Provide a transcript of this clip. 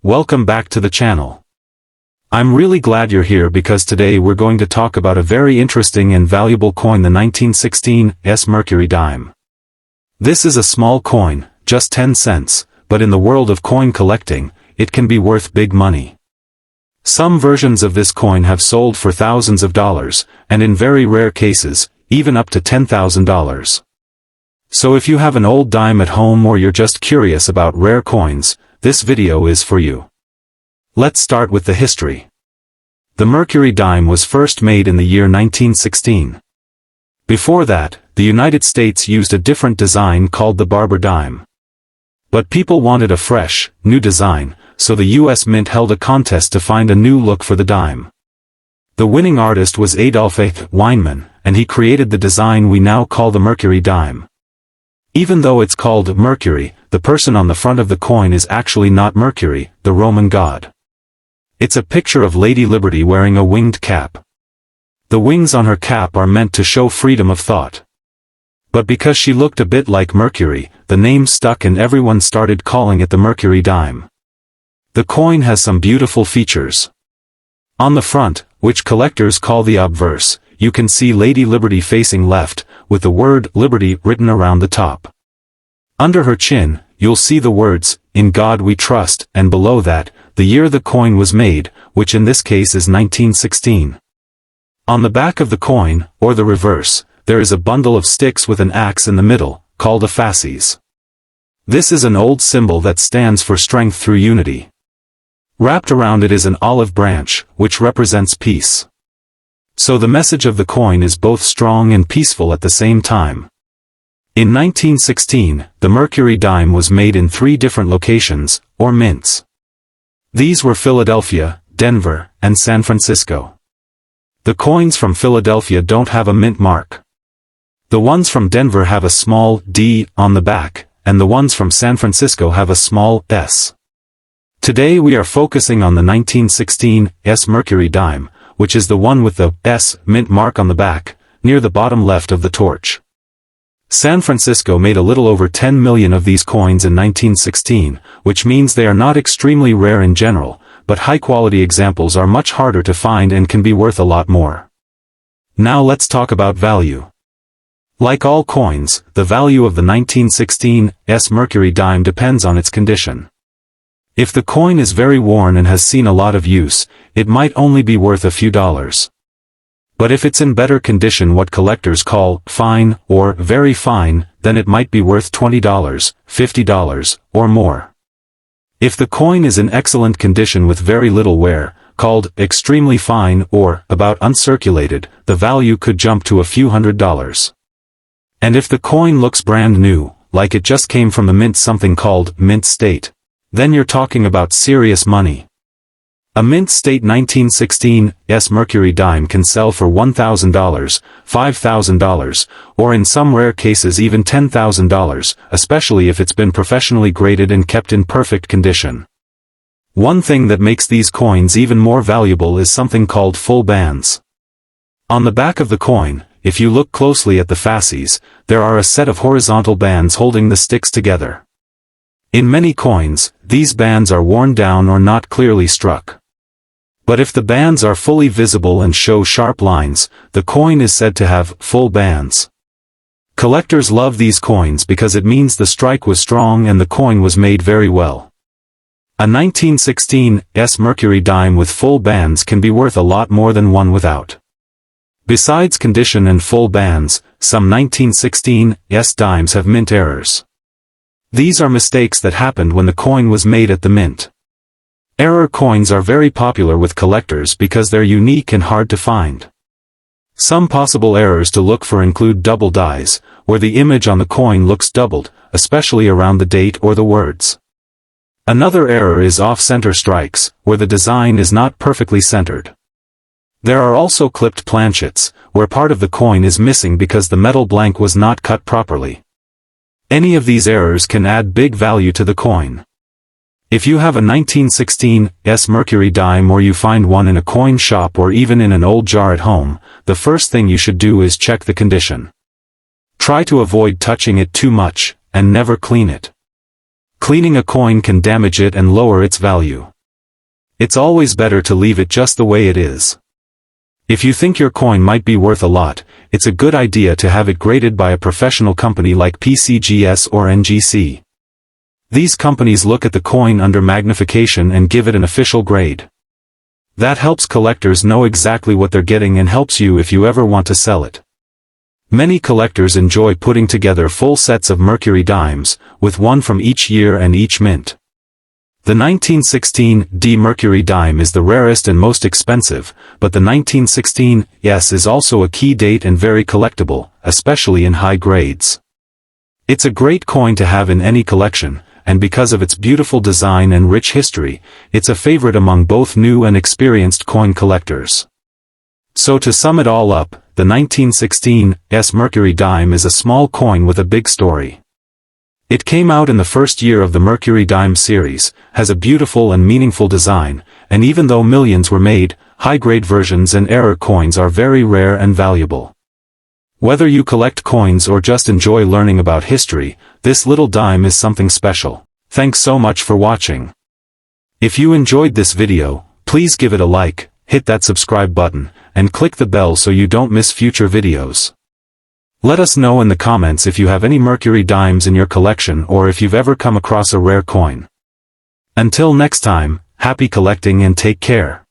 Welcome back to the channel. I'm really glad you're here because today we're going to talk about a very interesting and valuable coin, the 1916 Mercury Dime. This is a small coin, just 10 cents, but in the world of coin collecting, it can be worth big money. Some versions of this coin have sold for thousands of dollars, and in very rare cases, even up to $10,000. So if you have an old dime at home or you're just curious about rare coins, this video is for you. Let's start with the history. The Mercury Dime was first made in the year 1916. Before that, the United States used a different design called the barber dime. But people wanted a fresh, new design, so the U.S. Mint held a contest to find a new look for the dime. The winning artist was Adolf Weinman, and he created the design we now call the Mercury Dime. Even though it's called Mercury, the person on the front of the coin is actually not Mercury, the Roman god. It's a picture of Lady Liberty wearing a winged cap. The wings on her cap are meant to show freedom of thought. But because she looked a bit like Mercury, the name stuck and everyone started calling it the Mercury Dime. The coin has some beautiful features. On the front, which collectors call the obverse, you can see Lady Liberty facing left, with the word Liberty written around the top. Under her chin, you'll see the words, "In God We Trust," and below that, the year the coin was made, which in this case is 1916. On the back of the coin, or the reverse, there is a bundle of sticks with an axe in the middle, called a fasces. This is an old symbol that stands for strength through unity. Wrapped around it is an olive branch, which represents peace. So the message of the coin is both strong and peaceful at the same time. In 1916, the Mercury Dime was made in 3 different locations, or mints. These were Philadelphia, Denver, and San Francisco. The coins from Philadelphia don't have a mint mark. The ones from Denver have a small D on the back, and the ones from San Francisco have a small S. Today we are focusing on the 1916 Mercury Dime, which is the one with the S mint mark on the back, near the bottom left of the torch. San Francisco made a little over 10 million of these coins in 1916, which means they are not extremely rare in general, but high-quality examples are much harder to find and can be worth a lot more. Now let's talk about value. Like all coins, the value of the 1916 Mercury Dime depends on its condition. If the coin is very worn and has seen a lot of use, it might only be worth a few dollars. But if it's in better condition, what collectors call fine or very fine, then it might be worth $20, $50, or more. If the coin is in excellent condition with very little wear, called extremely fine or about uncirculated, the value could jump to a few $100s. And if the coin looks brand new, like it just came from the mint, something called mint state, then you're talking about serious money. A mint state 1916 Mercury Dime can sell for $1,000, $5,000, or in some rare cases even $10,000, especially if it's been professionally graded and kept in perfect condition. One thing that makes these coins even more valuable is something called full bands. On the back of the coin, if you look closely at the fasces, there are a set of horizontal bands holding the sticks together. In many coins, these bands are worn down or not clearly struck. But if the bands are fully visible and show sharp lines, the coin is said to have full bands. Collectors love these coins because it means the strike was strong and the coin was made very well. A 1916 Mercury Dime with full bands can be worth a lot more than one without. Besides condition and full bands, some 1916 dimes have mint errors. These are mistakes that happened when the coin was made at the mint. Error coins are very popular with collectors because they're unique and hard to find. Some possible errors to look for include double dies, where the image on the coin looks doubled, especially around the date or the words. Another error is off-center strikes, where the design is not perfectly centered. There are also clipped planchets, where part of the coin is missing because the metal blank was not cut properly. Any of these errors can add big value to the coin. If you have a 1916 Mercury Dime or you find one in a coin shop or even in an old jar at home, the first thing you should do is check the condition. Try to avoid touching it too much, and never clean it. Cleaning a coin can damage it and lower its value. It's always better to leave it just the way it is. If you think your coin might be worth a lot, it's a good idea to have it graded by a professional company like PCGS or NGC. These companies look at the coin under magnification and give it an official grade. That helps collectors know exactly what they're getting and helps you if you ever want to sell it. Many collectors enjoy putting together full sets of Mercury Dimes, with one from each year and each mint. The 1916 Mercury Dime is the rarest and most expensive, but the 1916 is also a key date and very collectible, especially in high grades. It's a great coin to have in any collection, and because of its beautiful design and rich history, it's a favorite among both new and experienced coin collectors. So to sum it all up, the 1916 Mercury Dime is a small coin with a big story. It came out in the first year of the Mercury Dime series, has a beautiful and meaningful design, and even though millions were made, high-grade versions and error coins are very rare and valuable. Whether you collect coins or just enjoy learning about history, this little dime is something special. Thanks so much for watching. If you enjoyed this video, please give it a like, hit that subscribe button, and click the bell so you don't miss future videos. Let us know in the comments if you have any Mercury Dimes in your collection or if you've ever come across a rare coin. Until next time, happy collecting and take care.